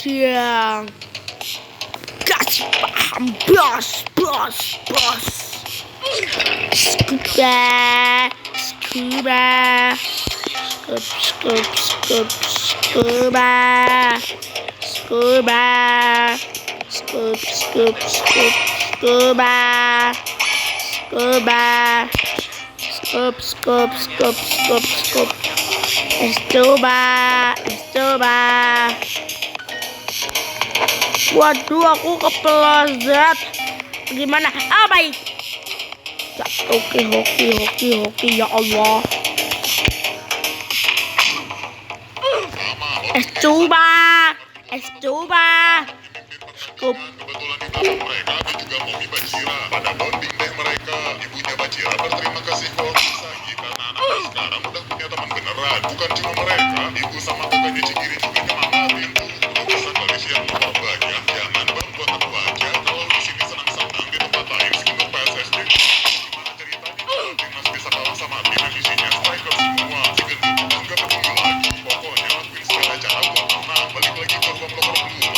Yang kasih paham bos. Scuba. Waduh, aku kepleset. Gimana? Ah, baik. Ya, hoki ya Allah. Coba. Scoop. Kebetulan mereka ada juga Momi Bacira. Pada bonding deh mereka. Ibunya Bacira berterima kasih kok Sagi karena anaknya sekarang udah punya teman beneran. Bukan cuma mereka, ibu sama kakaknya Cigiri juga nyemangatin tuh. Udah bisa kalian nomor banyak, jangan berbuat aku aja. Kalau di sini senang-senang, di tempat lain sekitar PSSD. Gimana ceritanya? Timnas bisa kalah sama tim yang isinya striker semua. Si gendut nggak peduli lagi. Pokoknya lakuin segala cara buat menang. Balik lagi ke ruang locker dulu.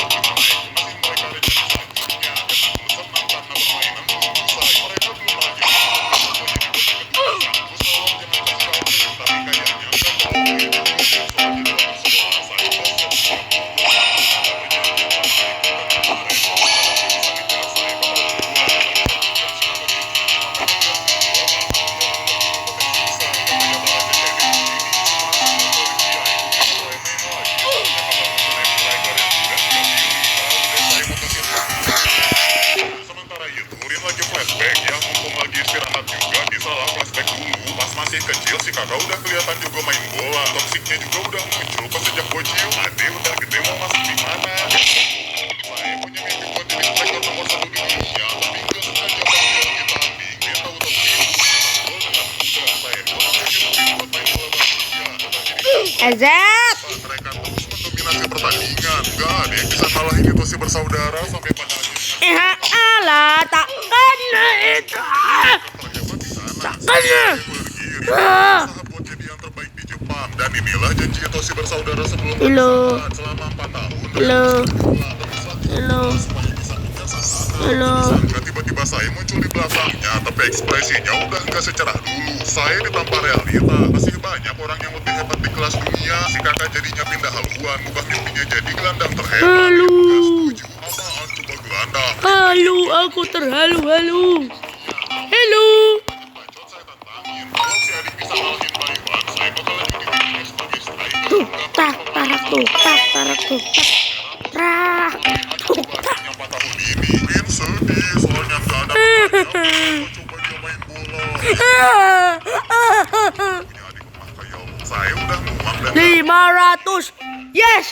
Kecil si kakak udah kelihatan juga main bola. Toksiknya juga udah muncul pas sejak bocil. Ade udah gede mau masuk di mana? Saya punya mimpi buat jadi striker nomor 1 di dunia, tapi nggak sengaja pas dia lagi tanding. Dia tahu itu. Saya pun punya buat main bola bagus. Azat. Mereka terus mendominasi pertandingan. Nggak ada yang bisa ngalahin itu si bersaudara sampai pada akhirnya. Alah, tak kena itu. Tak kena. Buat jadi yang terbaik di Jepang. Dan inilah janji Etoshi bersaudara sebelum bersahabat selama 4 tahun. Halo. Tiba-tiba saya muncul di belakangnya, tapi ekspresinya udah nggak secerah dulu. Saya ditampar realita. Masih banyak orang yang lebih hebat di kelas dunia. Si kakak jadinya pindah haluan, ubah mimpinya jadi gelandang terhebat. Halo. Nggak setuju. Apaan coba gelandang? Halo, aku terhalu. Halo. Kalau si adik bisa ngalahin Taiwan, saya bakalan jadi timnya sebagai striker. Tuh, tak, tarak tuh. Yang 4 tahun ini, Min sedih soalnya nggak ada temannya. Coba dia main bola. Punya adik emak kayak saya udah nuang dan 500. Yes.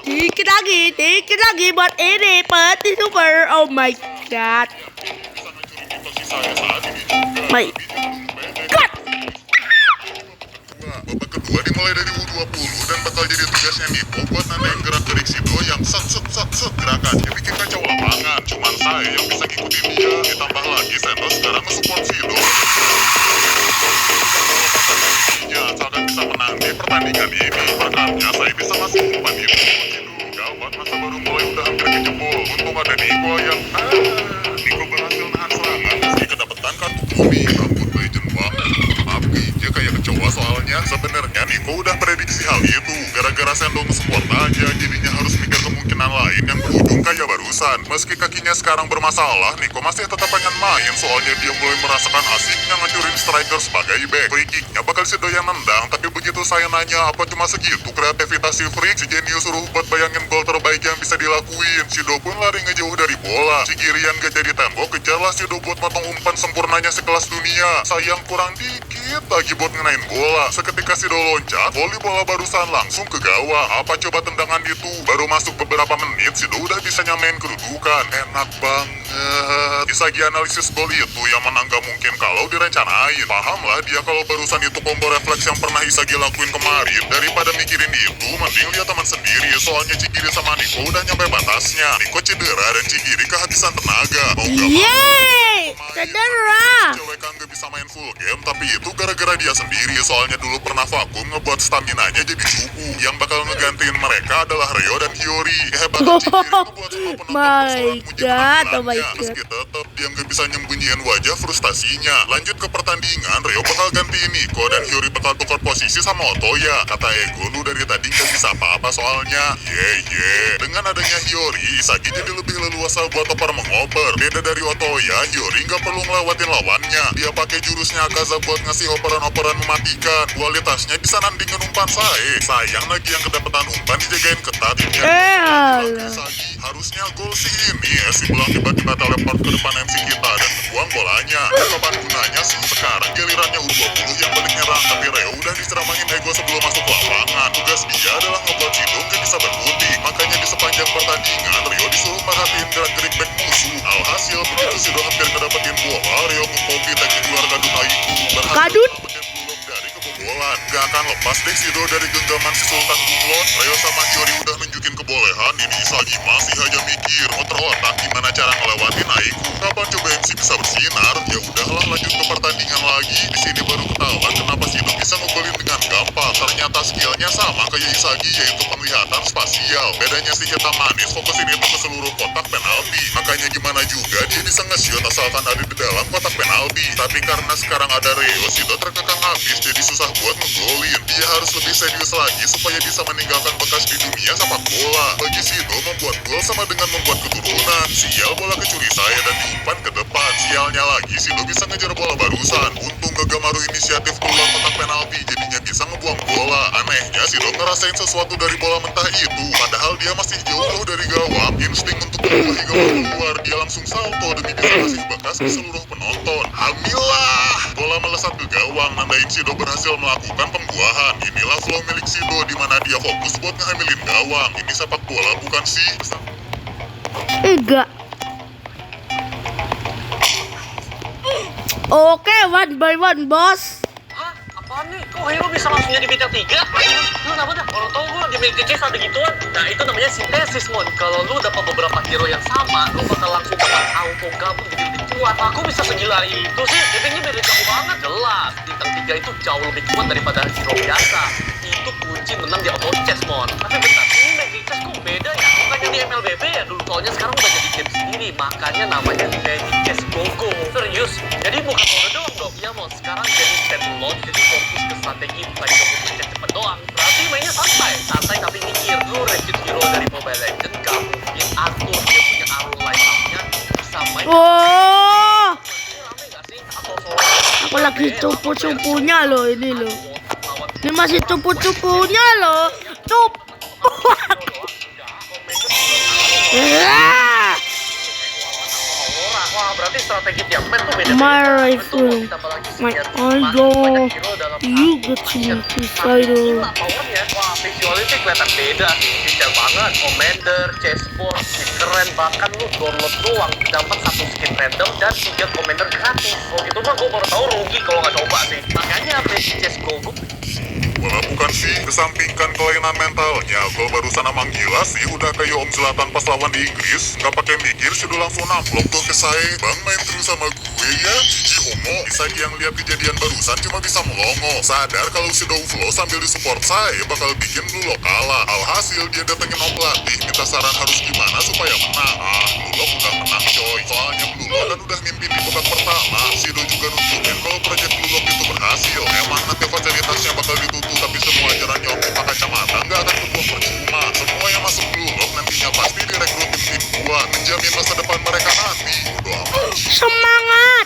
Dikit lagi buat ini peti super. Oh my god. saya saat ini juga. My god. Babak kedua dimulai dari U20 dan bakal jadi tugasnya Nipo buat nandain gerak-gerik Sido yang set gerakannya bikin kacau lapangan. Cuman saya yang bisa ngikutin dia. Ditambah lagi Sendo sekarang nge-support Sido. Asalkan bisa menang di pertandingan ini, berkatnya saya bisa masuk umpan itu. Gawat, masa baru mulai udah hampir kejebol. Untung ada Niko yang Niko berhasil nahan serangan meski kedapetan kartu kuning. Rambut legend banget. Tapi dia kayak kecoa soalnya. Sebenarnya Niko udah prediksi hal itu. Gara-gara Sendo nge-support aja, jadinya harus mikir kemungkinan lain yang berujung kayak barusan. Meski kakinya sekarang bermasalah, Niko masih tetap pengen main. Soalnya dia mulai merasakan asiknya ngancurin striker sebagai back. Free kicknya bakal Sido yang nendang. Tapi begitu saya nanya apa cuma segitu kreativitas si Freak, si Genius suruh buat bayangin gol terbaik yang bisa dilakuin. Sido pun lari ngejauh dari bola. Si Girian gak jadi tembok, kejarlah Sido buat motong umpan sempurnanya sekelas dunia. Sayang kurang dikit lagi buat ngenain bola. Seketika Sido loncat, voli bola barusan langsung ke gawang. Apa coba tendangan itu? Baru masuk beberapa menit, Sido udah bisa nyamain kedudukan. Enak banget. Di segi analisis gol itu yang menang gak mungkin kalau direncanain. Pahamlah dia kalau barusan itu combo refleks yang pernah Isagi lakuin kemarin. Daripada mikirin itu, mending lihat teman sendiri. Soalnya Cigiri sama Niko udah nyampe batasnya. Niko cedera dan Cigiri kehabisan tenaga. Mau gak mau, Yeay, cedera. cewek kan gak bisa main full game, tapi itu gara-gara dia sendiri. Soalnya dulu pernah vakum ngebuat staminanya jadi cupu. Yang bakal ngegantiin mereka adalah Ryo dan Hiyori. Hebatnya Chihiro ngebuat semua penonton bersorak muji penampilannya. Meski tetap dia nggak bisa nyembunyiin wajah frustasinya. Lanjut ke pertandingan, Ryo bakal gantiin Nico dan Hiyori bakal tukar posisi sama Otoya. Kata Ego, lu dari tadi nggak bisa apa-apa soalnya. Dengan adanya Hiyori, Isagi jadi lebih leluasa buat oper mengoper. Beda dari Otoya, Hiyori nggak perlu ngelewatin lawannya. Dia pakai jurusnya Akaza buat ngasih operan-operan mematikan. Kualitasnya bisa nandingin umpan sayang lagi yang kedapatan umpan dijagain ketat. Isagi harusnya gol sih ini. Si Belang tiba-tiba teleport ke depan MC kita dan membuang bolanya. Kapan gunanya sih? Sekarang gilirannya U20 yang balik nyerang, tapi Ryo udah diseramain Ego sebelum masuk lapangan. Tugas dia adalah ngebuat Shido gak bisa berkutik. Makanya di sepanjang pertandingan Ryo disuruh merhatiin gerak-gerik back musuh. Alhasil begitu Shido hampir ngedapetin bola, Ryo nge-copy teknik luar kadut Aiku. Kadut? Dari kebobolan. Gak akan lepas deh Shido dari genggaman si Sultan Bunglon. Ryo sama Hiyori udah nunjukin kebolehan. Ini Isagi masih aja mikir otak gimana cara ngelewatin Aiku. Kapan coba MC bisa bersinar? Ya udahlah, lanjut ke pertandingan lagi. Di sini baru ketahuan kenapa Shido bisa ngegolin dengan gampang. Ternyata skillnya sama kayak Isagi, yaitu penglihatan spasial. Bedanya si hitam manis fokusin itu ke seluruh kotak penalti. Makanya gimana juga dia bisa nge-shoot asalkan ada di dalam kotak penalti. Tapi karena sekarang ada Ryo, Shido terkekang habis jadi susah buat ngegolin. Dia harus lebih serius lagi supaya bisa meninggalkan bekas di dunia sepak bola. Bagi Shido, membuat gol sama dengan membuat keturunan. Sial, bola kecuri saya dan diumpan ke depan. Sialnya lagi, Shido bisa ngejar bola barusan. Untung Gagamaru inisiatif keluar kotak penalti, jadinya bisa ngebuang bola. Anehnya, Shido ngerasain sesuatu dari bola mentah itu. Padahal dia masih jauh dari gawang. Insting untuk membuahi gawang keluar, dia langsung salto demi bisa ngasih bekas ke seluruh penonton. Alhamdulillah, bola melesat ke gawang, nandain Shido berhasil melakukan pembuahan. Inilah flow milik Shido, di mana dia fokus buat ngehamilin gawang. Ini sepak bola bukan sih? Enggak. Oke, one by one, bos. Hah? Apaan nih? Kok hero bisa langsung jadi bintang 3? Lu kenapa dah? Orang tau gue di Magic Chess ada gituan. Nah, itu namanya sintesis, Mon. Kalau lu dapat beberapa hero yang sama, lu bakal langsung bakal auto gabung jadi lebih kuat. Aku bisa segila itu sih. Jadinya beda jauh banget. Jelas, bintang 3 itu jauh lebih kuat daripada hero biasa. Itu kunci menang di auto chess, Mon. Tapi bentar, ini Magic Chess kok beda ya? Bukannya di MLBB ya? Dulu soalnya sekarang udah jadi game sendiri. Makanya namanya Magic Chess Go-Go. Serius. Jadi bukan mode doang dong. Iya, Mon. Sekarang jadi standalone, jadi fokus ke strategi, bukan cuma cepet doang. Berarti mainnya santai tapi mikir. Lu recruit hero dari Mobile Legends, gabungin atur dia punya arrow line up-nya, bisa main. Oh, Rame gak sih? Atau solo? aku lagi cupu-cupunya loh ini loh. Ini masih cupu-cupunya loh. Cupu. Wah, berarti strategi tiap main tuh beda. My rifle, my idol, you get to suicidal. Powernya, wah, visuality kelihatan beda sih. Detail banget. Commander, chessboard, keren. Bahkan lu download doang dapat 1 skin random dan 3 commander gratis. Oh gitu mah gue baru tahu, rugi kalau nggak coba sih. Makanya Magic Chess Go-Go. Bola bukan sih, kesampingkan kelainan mentalnya. Gol barusan emang gila sih, udah kayak Om Zlatan pas lawan di Inggris. Gak pakai mikir, sudah langsung namplok tuh ke saya. Bang, main terus sama gue ya, cici homo. Isagi yang lihat kejadian barusan cuma bisa melongo. Sadar kalau si Douflo sambil disupport saya bakal bikin Blue Lock kalah. Alhasil dia datengin Om Pelatih, minta saran harus gimana supaya menang. Blue Lock udah menang coy. Soalnya Blue Lock kan udah mimpin di babak pertama. Shido juga nunjukin kalau project Blue Lock itu berhasil. Emang nanti fasilitasnya bakal ditutup, tapi semua ajarannya Om pakai kacamata nggak akan kebuang percuma. Semua yang masuk Blue Lock nantinya pasti direkrut tim gua, menjamin masa depan mereka nanti. Udah amat. Semangat.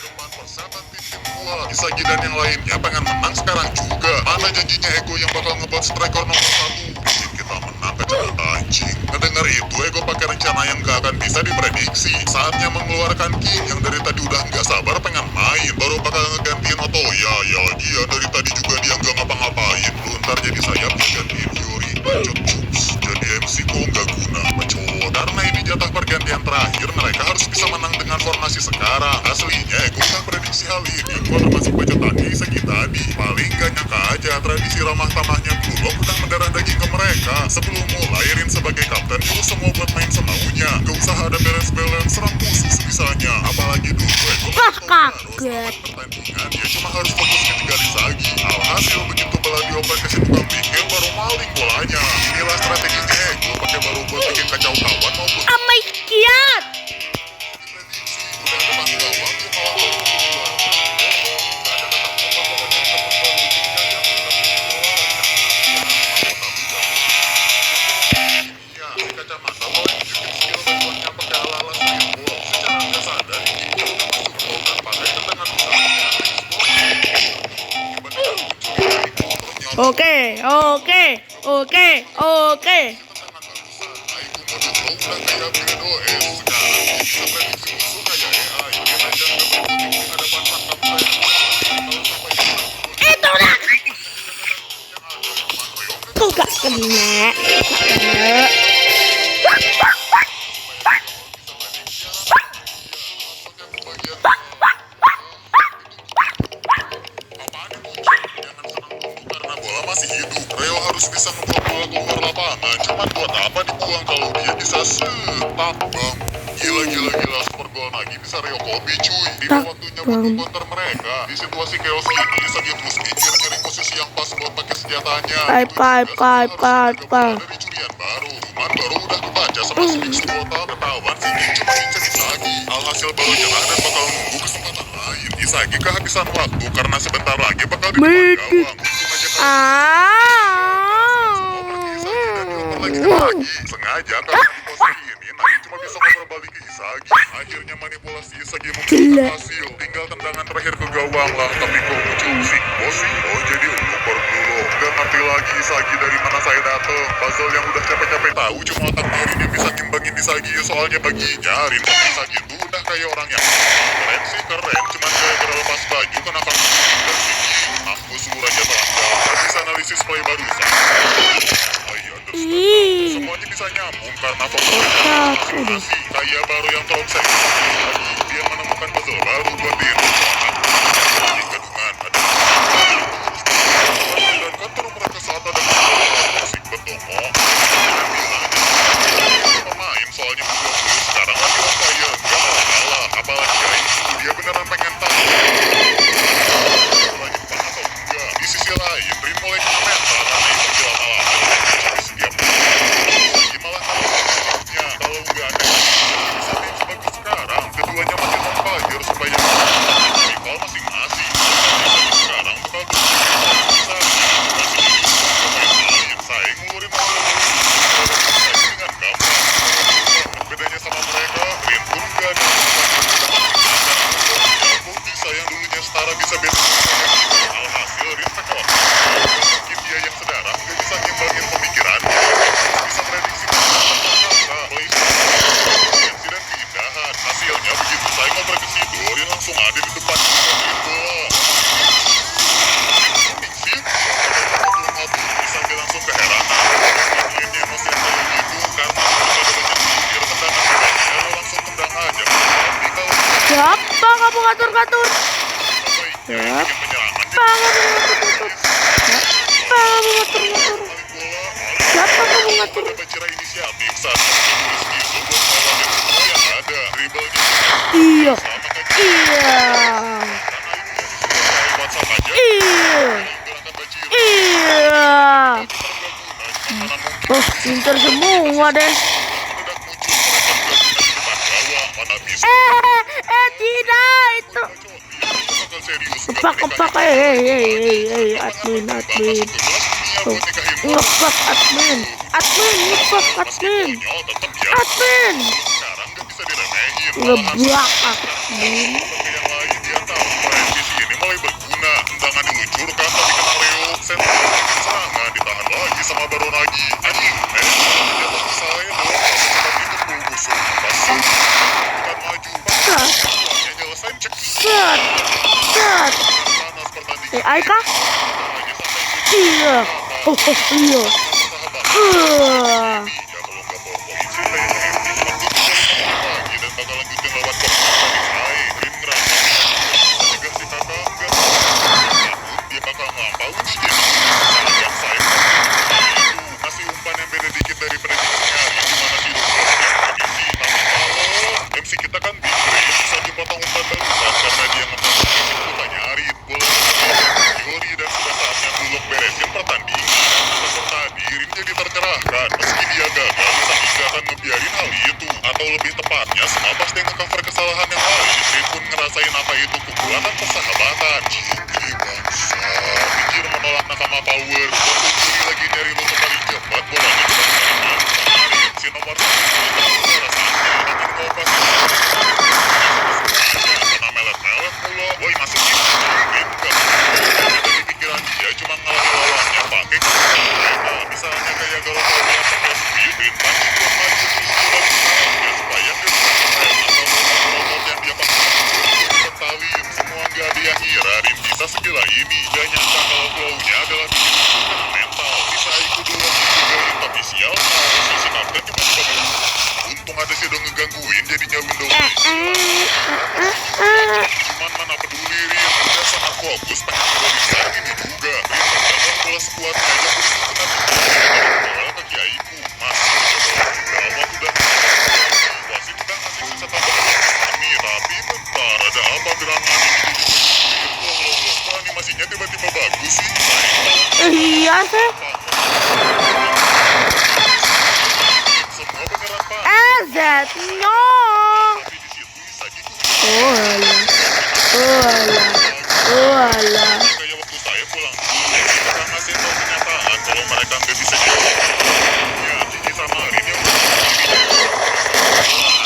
Tim gua, Isagi dan yang lainnya pengen menang sekarang juga. Mana janjinya Ego yang bakal ngebuat striker nomor 1? Bikin kita menang kecelakaan anjing. Ngedenger itu Ego pakai rencana yang gak akan bisa diprediksi. Saatnya mengeluarkan King yang dari tadi udah nggak sabar pengen main. Baru bakal ngegantiin Otoya. Ya dia dari tadi juga dia nggak ngapa-ngapain. Lu ntar jadi sayap dia gantiin Hiyori. Bacot cups. Jadi MC kok nggak guna. Bacot. Karena ini jatah pergantian terakhir, mereka harus bisa menang dengan formasi sekarang. Aslinya Ego nggak prediksi hal ini. Gua masih baca tadi segi tadi. Paling gak nyangka aja tradisi ramah tamahnya Blue Lock udah mendarah daging ke mereka. Sebelum mulai Rin sebagai kapten nyuruh semua buat main semaunya. Gak usah ada balance-balance, serang musuh sebisanya. Apalagi dulu kaget. Pertandingan dia cuma harus fokus ketika Inzaghi. Alhasil begitu bola dioper ke si tukang bikin baru maling bolanya. Inilah strateginya Ego pakai baru buat bikin kacau kawan maupun Oh my god. prediksi. Udah depan gawang dia malah baru keluar. Gak ada kata pokoknya teman baru iya, si kacamata mulai nunjukin skill bantuannya pakai ala-ala streetball. Secara nggak sadar, Ego udah masuk gol dan pakai tendangan besarnya. Oke. Itu dah. Tuh gak kena. Karena bola masih hidup, Reo harus bisa ngebuang bola keluar lapangan. Cuman buat apa dibuang kalau dia bisa setak bang? Gila, super gol lagi bisa Reo Kobe cuy. Tiba waktunya buat counter mereka. Di situasi chaos ini, Inzaghi terus mikir nyari posisi yang pas buat pakai senjatanya. Dari curian baru, cuman baru udah kebaca sama si Mix Kuota. Ketahuan si King cuma ngincer Inzaghi. Alhasil baru nyerah dan bakal nunggu kesempatan lain. Inzaghi kehabisan waktu karena sebentar lagi bakal di depan gawang. Untung aja lagi. Sengaja karena di posisi ini Nagi cuma bisa ngoper balik ke Inzaghi. Akhirnya manipulasi Inzaghi membuahkan hasil. Tinggal tendangan terakhir ke gawang lah. Tapi kok muncul musik bosi. Oh jadi luper dulu. Gak ngerti lagi Inzaghi dari mana saya dateng. Puzzle yang udah capek-capek tahu cuma otak Marin yang bisa ngimbangin Inzaghi. Soalnya baginya Rinto Inzaghi itu udah kayak orang yang keren sih keren. Cuman gara-gara lepas baju kenapa dan tinggi. Aku suruh aja terangkan. Habis analisis play barusan. Semuanya bisa nyambung karena fokusnya masing-masing. Saya baru yang terobsesi lagi. Dia menemukan puzzle baru buat diinstruksikan. Di gadungan ada dan kantor mereka saat ada musik bertomo. Pemain soalnya berdua sekarang lagi on fire. Gak mau kalah. Apalagi guys, dia beneran pengen tahu. Lagi depan atau enggak. Di sisi lain, Rin mulai kena mental karena itu gila malah. Setiap malah kalau nggak ada bisa main sebagus sekarang. Keduanya masih on fire supaya rival masing-masing. Sekarang bakal bisa masih saya ngeluarin dengan gampang. Bedanya sama mereka, Rin pun nggak ada bisa yang dulunya setara bisa beda. Alhasil Rin tekor. Mungkin dia yang sedara nggak bisa ngimbangin pemikirannya. Bisa prediksi dan keindahan. Hasilnya begitu saya ngobrol ke situ, Rin langsung ada di depan bola. Sambil langsung keheranan. Ini emosi yang kayak gitu karena ada banyak pikir tendangan bebasnya lo langsung tendang aja. Tapi kalau Siapa kamu ngatur-ngatur? Siapa kamu ngatur? Iya. Oh, pintar semua deh. Tidak itu. Kepak, admin. Tuh, ngepak admin. Ngebak admin. ini mulai berguna. Tendangan diluncurkan tapi kena Reo. Serangan ditahan lagi sama Baronagi. Anjing, dia bagi saya dong. Tapi itu busuk. Pasuk. Bukan maju. Pasuknya nyelesain cek. Set. Panas pertandingan. AI kah? Iya. Oh, iya. MC kita kan bisa dipotong umpan barusan. ini. Gak nyangka kalau flow-nya adalah bikin aku kena mental. Si Saiku duluan dijugain, tapi sial mau si kapten tiba-tiba bilang, untung ada si dong ngegangguin jadinya window play. Cuman mana peduli Rin, udah sangat fokus pengen ngegolin saat ini juga. Rin pertama bola sekuatnya aja begitu kena bola ke Kiaiku. Masih gawat udah. Wasit udah ngasih sisa tambahan ini, tapi bentar ada apa gerangan ini jadi kok animasinya tiba-tiba bagus sih. Iya sih. Semua beneran Pak. Zetnya. Tapi di situ Isagiku Oh alah. Oh alah. Oh alah. kayak waktu saya pulang dulu, kita ngasih tahu kenyataan kalau mereka nggak bisa jawab. Ya, Cici sama Rin yang udah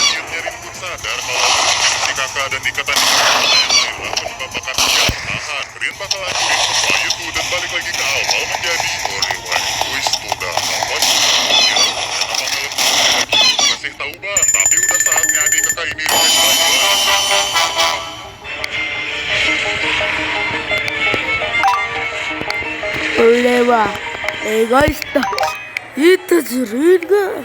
akhirnya Rin pun sadar kalau si kakak dan ikatan yang lain lah penyebab bakar tidak tahan. Rin bakal hancurin semua itu dan balik lagi ke awal menjadi Orewan. Wis sudah apa sudah ya, kenapa ngelet masih tahu bang, tapi udah saatnya adik kakak ini rilis lagi. Oleva. Guys, itu seru gak?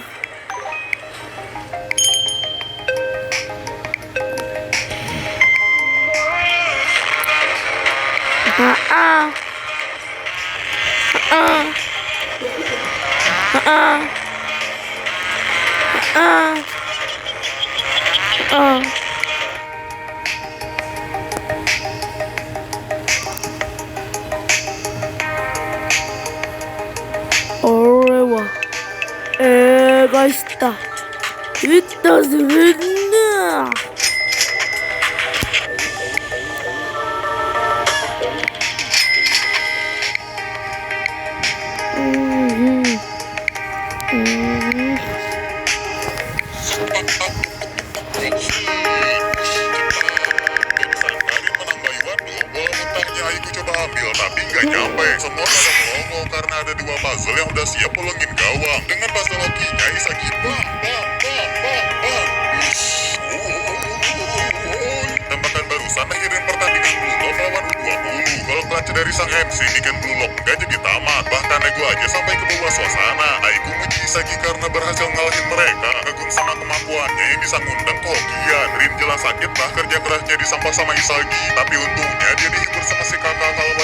Oleva. Guys, itu seru gak? Tapi nggak nyampe. Semua pada melongo karena ada dua puzzle yang udah siap pulangin gawang. Dengan puzzle loginya Isagi bang. Tembakan barusan akhirin pertandingan Blue Lock lawan U20. Kalau clutch dari sang MC bikin Blue Lock nggak jadi tamat. Bahkan ego aja sampai ke bawah suasana. Aiku muji Isagi karena berhasil ngalahin mereka. Kagum sama kemampuannya yang bisa ngundang kehokian. Rin jelas sakit lah kerja kerasnya disampah sama Isagi. Tapi untungnya dia dihibur sama si kakak kalau